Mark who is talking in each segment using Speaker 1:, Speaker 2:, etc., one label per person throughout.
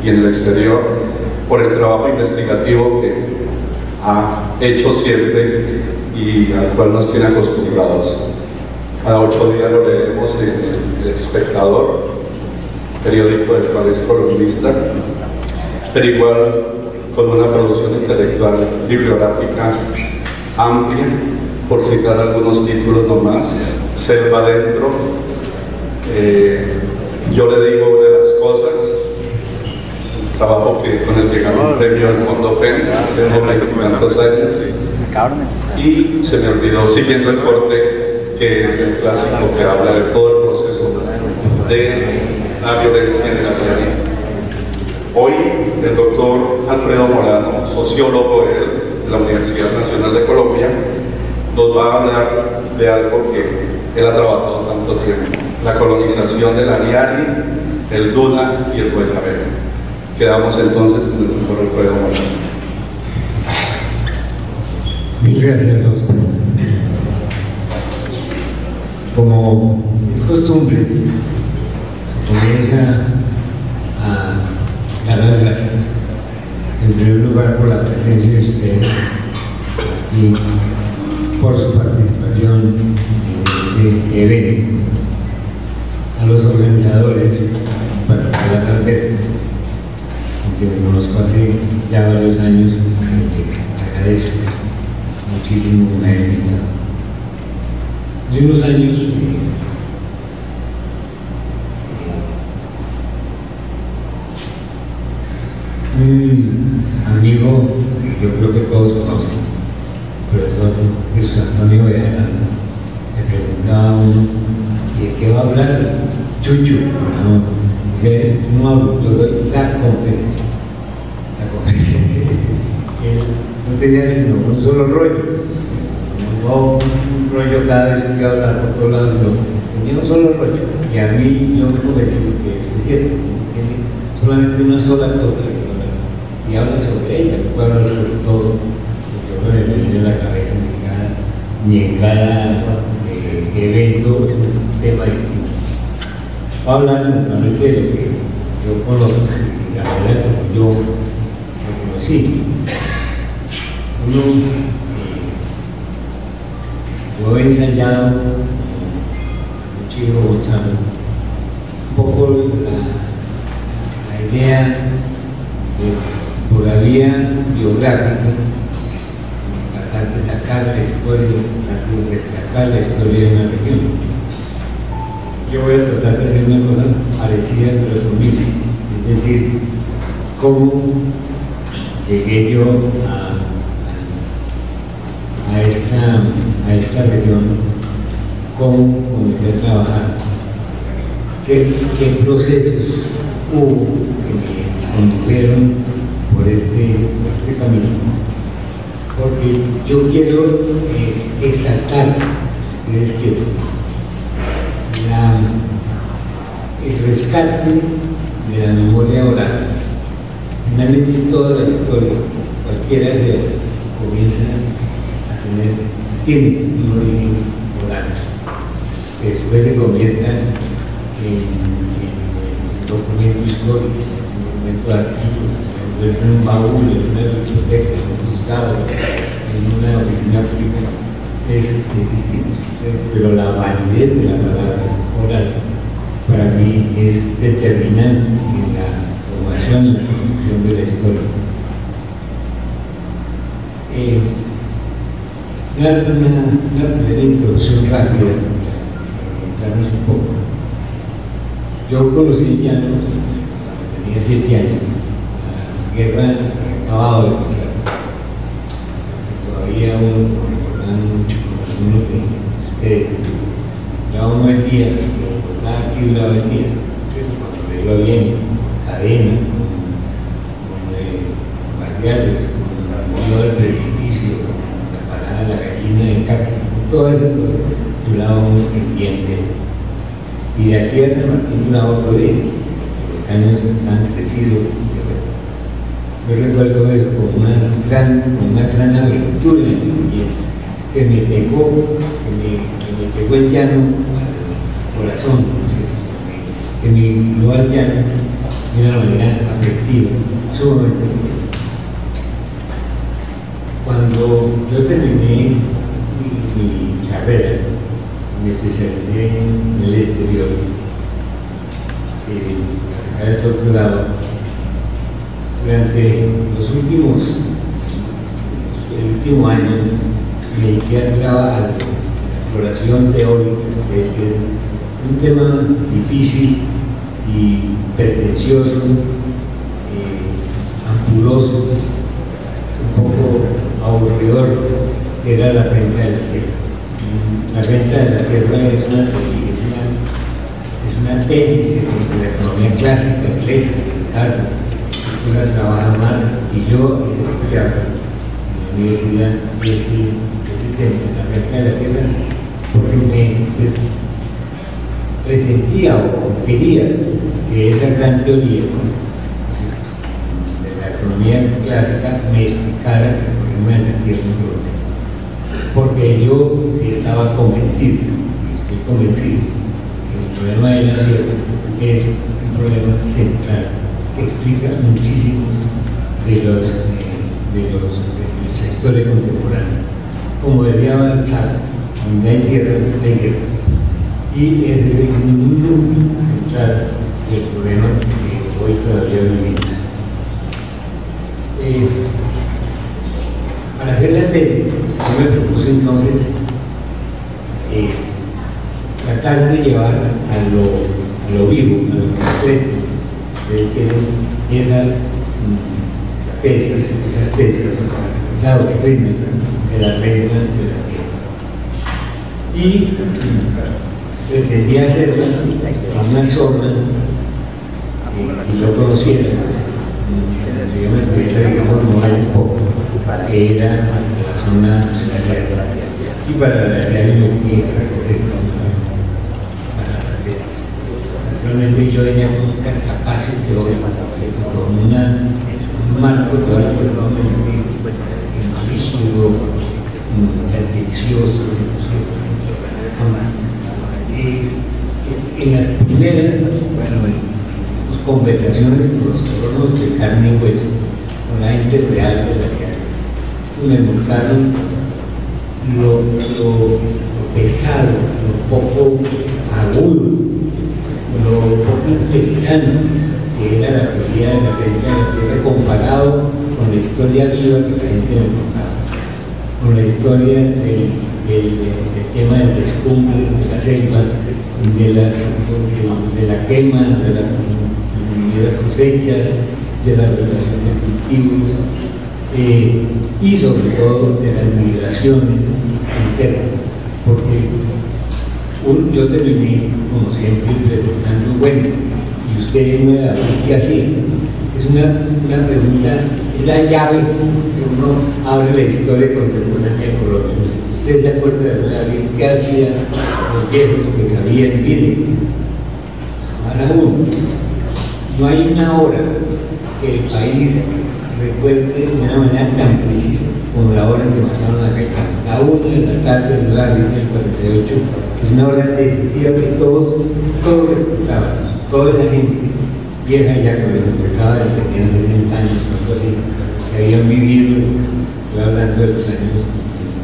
Speaker 1: y en el exterior, por el trabajo investigativo que ha hecho siempre y al cual nos tiene acostumbrados. Cada 8 días lo leemos en El Espectador, periódico del cual es columnista, pero igual con una producción intelectual bibliográfica amplia, por citar algunos títulos nomás. Selva Adentro, yo le digo una de las cosas, un trabajo con el que ganó el premio del Fondo FEN hace unos 20 años, y se me olvidó, Siguiendo el Corte, que es el clásico que habla de todo el proceso de la violencia en la tierra. Hoy el doctor Alfredo Morano, sociólogo de la Universidad Nacional de Colombia, nos va a hablar de algo que él ha trabajado tanto tiempo: la colonización del Ariari, el Duna y el Buenavera. Quedamos entonces con el doctor Alfredo Morano.
Speaker 2: Mil gracias, Oscar. Como es costumbre, comienza a dar las gracias, en primer lugar, por la presencia de ustedes y por su participación en este evento. A los organizadores, para la Alberto, aunque me conozco hace ya varios años, le agradezco muchísimo una época. Hace unos años un amigo que yo creo que todos conocen, el profesor Jesús Antonio Bejarano, le preguntaba a uno: ¿y de qué va a hablar Chucho? No, dice: no hablo, yo doy la conferencia. La conferencia que él no tenía sino un solo rollo, no un rollo cada vez que iba a hablar por todos lados, sino tenía un solo rollo. Y a mí yo me convencí que es cierto, tiene solamente una sola cosa que hablar, y habla sobre ella, no puede hablar sobre todo, porque no le viene en la cabeza ni en cada evento un tema distinto. Va a hablar naturalmente de lo que yo conozco, y la verdad como yo lo conocí. Yo he ensayado con Chico Gonzalo un poco la idea de, por la vía biográfica, tratar de sacar la historia, tratar de rescatar la historia de una región. Yo voy a tratar de hacer una cosa parecida pero conmigo, es decir, cómo llegué yo a esta región, cómo comencé a trabajar, qué procesos hubo que me condujeron por este camino, porque yo quiero exaltar, si ustedes quieren, el rescate de la memoria oral. Finalmente toda la historia, cualquiera sea, comienza tiene un origen oral, que después se convierta en documento histórico, en documento de archivos, en un baúl, en una biblioteca, en un juzgado, en una oficina pública, es distinto. Pero la validez de la palabra oral para mí es determinante en la formación y la construcción de la historia. Una primera introducción rápida, para comentarnos un poco. Yo conocí Llanos cuando tenía 7 años. La guerra había acabado de pasar. Todavía uno recordaba mucho, como algunos de ustedes. Duraba un buen día, pero recordaba que duraba el día. Cuando le iba bien, con cadena, con guardianes, con iba al precipicio, la gallina de cacas, todas esas cosas duraba un pendiente. Y de aquí a San Martín duraba otro día, los caños han crecido. Yo recuerdo eso como una gran aventura en mi niñez, que me pegó el llano al corazón, que me miró al llano, de una manera afectiva, sumamente afectiva. Cuando yo terminé mi carrera, me especialicé en el exterior, a sacar el doctorado, durante el último año me dediqué a la exploración teórica, que es un tema difícil y pretencioso, ampuloso, un poco aburridor, que era la renta de la tierra. La renta de la tierra es una tesis de la economía clásica, inglesa, Ricardo, una trabaja más, y yo he estudiado en la universidad ese tema, la renta de la tierra, porque me presentía o quería que esa gran teoría de la economía clásica me explicara el problema de la tierra en Colombia. Porque yo sí estaba convencido, y estoy convencido, que el problema de la tierra es un problema central que explica muchísimo de nuestra historia contemporánea. Como decía Balzac, donde hay tierras, hay guerras. Y ese es el núcleo central del problema que hoy todavía vivimos. Para hacer la tesis, yo me propuse entonces tratar de llevar a lo vivo, a lo concreto, esas tesis, esa doctrina de las reglas de la tierra. Y pretendía hacerlo a una zona que yo conociera, digamos, no hay un poco, que era la zona de la tierra. Y para la tierra yo fui a recoger para las tesis. Naturalmente yo venía con un cartapacio teórico, con un marco teórico muy rígido, tendencioso, en las primeras conversaciones con los colonos de carne y hueso, con la gente real de la tierra, me mostraron lo pesado, lo poco agudo, lo poco interesante que era la teoría de la renta de la tierra comparado con la historia viva que la gente me contaba, con la historia del tema del descumbre, de la selva, de la quema, de las cosechas, de la relación de cultivos, y sobre todo de las migraciones internas, porque yo terminé, como siempre, preguntando, bueno, ¿y usted qué hacía? Es una pregunta, es la llave que uno abre la historia contemporánea de Colombia. ¿Usted se acuerda de qué hacían los viejos que sabían vivir? Más aún, no hay una hora que el país recuerde de una manera tan precisa como la hora en que mataron a Caetano. La 1 de la tarde de la del 48 es una hora decisiva que todos recordaban, toda esa gente vieja ya que me recordaba de que tenían 60 años o algo así, que habían vivido, estoy hablando de los años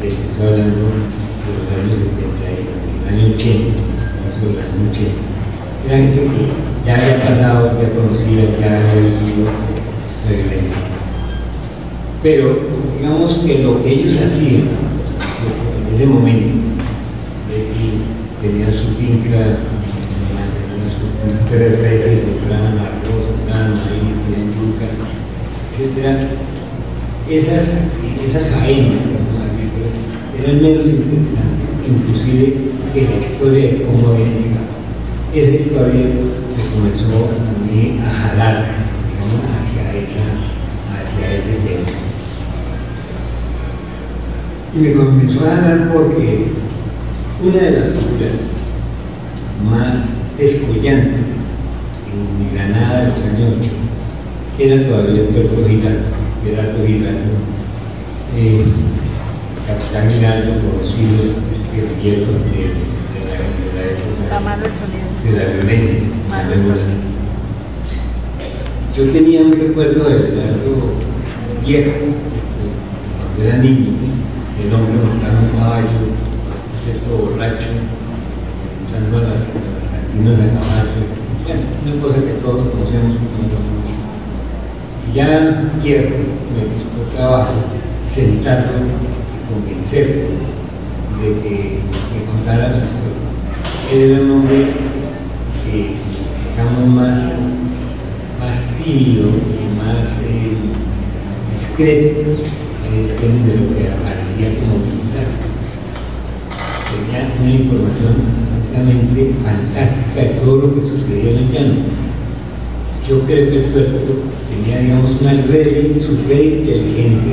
Speaker 2: 70 y el año 80, de los años 80. Era gente que ya había pasado, ya conocía, ya había vivido la violencia. Pero digamos que lo que ellos hacían en ese momento, es decir, tenían su finca, tenían sus 3 veces, sembraban arroz, sembraban maíz, tenían yuca, etc. Esas faenas eran menos interesantes, inclusive que la historia de cómo habían llegado. Esa historia me comenzó a mí a jalar, digamos, hacia ese tema. Y me comenzó a jalar porque una de las figuras más descollantes en mi granada de los años 80 era todavía Puerto Giraldo, capitán Giraldo, conocido guerrillero de la época de la violencia, Yo tenía un recuerdo de Bernardo viejo, cuando era niño, el hombre montando un caballo, cierto borracho, entrando a las cantinas de caballo, bueno, una cosa que todos conocemos como y ya viejo, me costó trabajo sentarlo y convencerlo de que me contara su historia. Él era un hombre digamos más tímido y más discreto de lo que aparecía como militar. Tenía una información absolutamente fantástica de todo lo que sucedía en el llano. Yo creo que el Tuerto tenía, digamos, una su red de inteligencia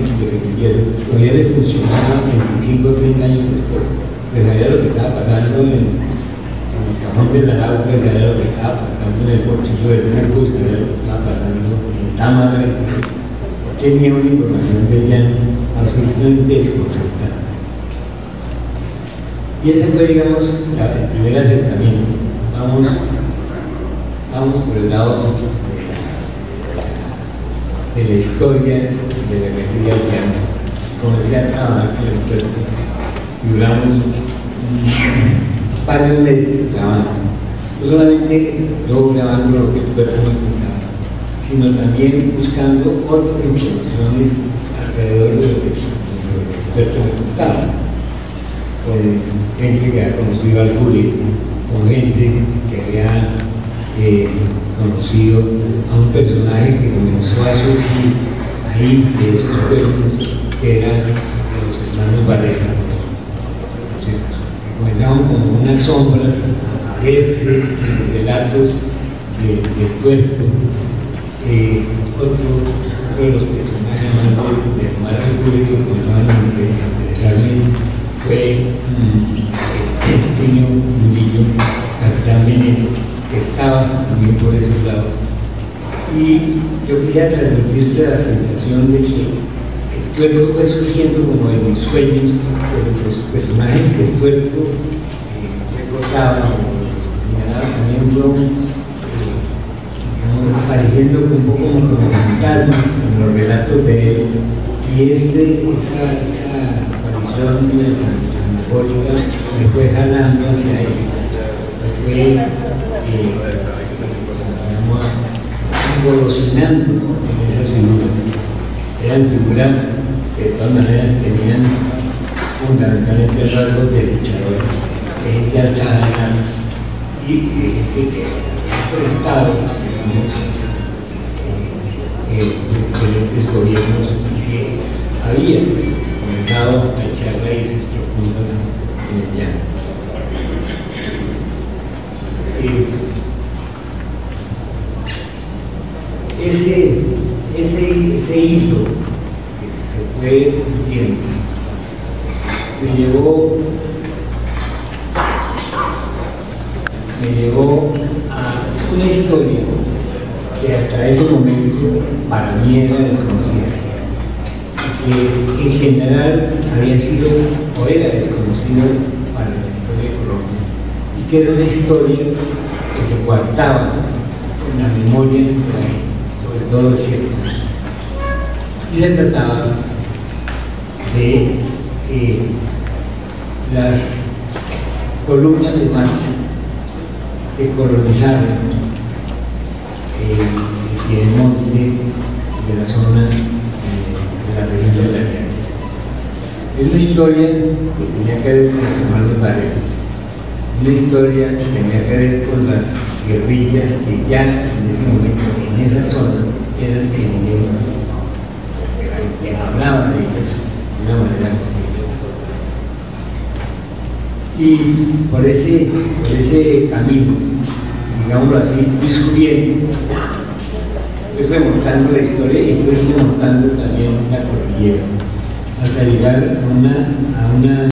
Speaker 2: que todavía le funcionaba 25 o 30 años después. Que sabía lo que estaba pasando en el cajón del Arauca, sabía lo que estaba pasando en el bolsillo del Turco, sabía lo que estaba pasando en Támara. Tenía una información de llano absolutamente desconcertante. Y ese fue, digamos, el primer acercamiento. Vamos por el lado de la historia de la guerrilla del llano. Comencé a trabajar con el Tuerto y duramos varios meses grabando. No solamente yo grabando lo que el Tuerto me contaba, sino también buscando otras informaciones alrededor de lo que el Tuerto me contaba. Con gente que había conocido al Juli, con gente que había conocido a un personaje que comenzó a surgir ahí de esos pueblos, que eran los hermanos Varela. Comenzaban como unas sombras a verse en los relatos del Tuerto. Otro de los personajes más del marco público que comenzaban a interesarme fue el pequeño Murillo, Capitán Veneno, que estaba también por esos lados. Y yo quería transmitirle la sensación de que el Tuerto fue surgiendo como en mis sueños, pero los personajes que el Tuerto recordaba o señalaba también fueron apareciendo un poco como fantasmas en los relatos de él. Y esa aparición anagógica me fue jalando hacia él, me fue engolosinando en esas figuras. Eran figuras que de todas maneras tenían fundamentalmente rasgos de luchadores, de gente alzada en armas y de gente que había enfrentado, diferentes gobiernos y que había comenzado a echar raíces profundas en el llano. Ese hilo que se fue viendo me llevó a una historia que hasta ese momento para mí era desconocida, que en general había sido o era desconocida para la historia de Colombia, y que era una historia que se guardaba en la memoria sobre todo de ciertos años. Y se trataba de las columnas de marcha que colonizaron el piedemonte de la zona de la región de la Llana. Es una historia que tenía que ver con los hermanos Varela, una historia que tenía que ver con las guerrillas que ya en ese momento, en esa zona, eran eminentes, que hablaban de ellas de una manera y por ese camino, digámoslo así, fui subiendo, fui remontando la historia y fui remontando también la cordillera hasta llegar a una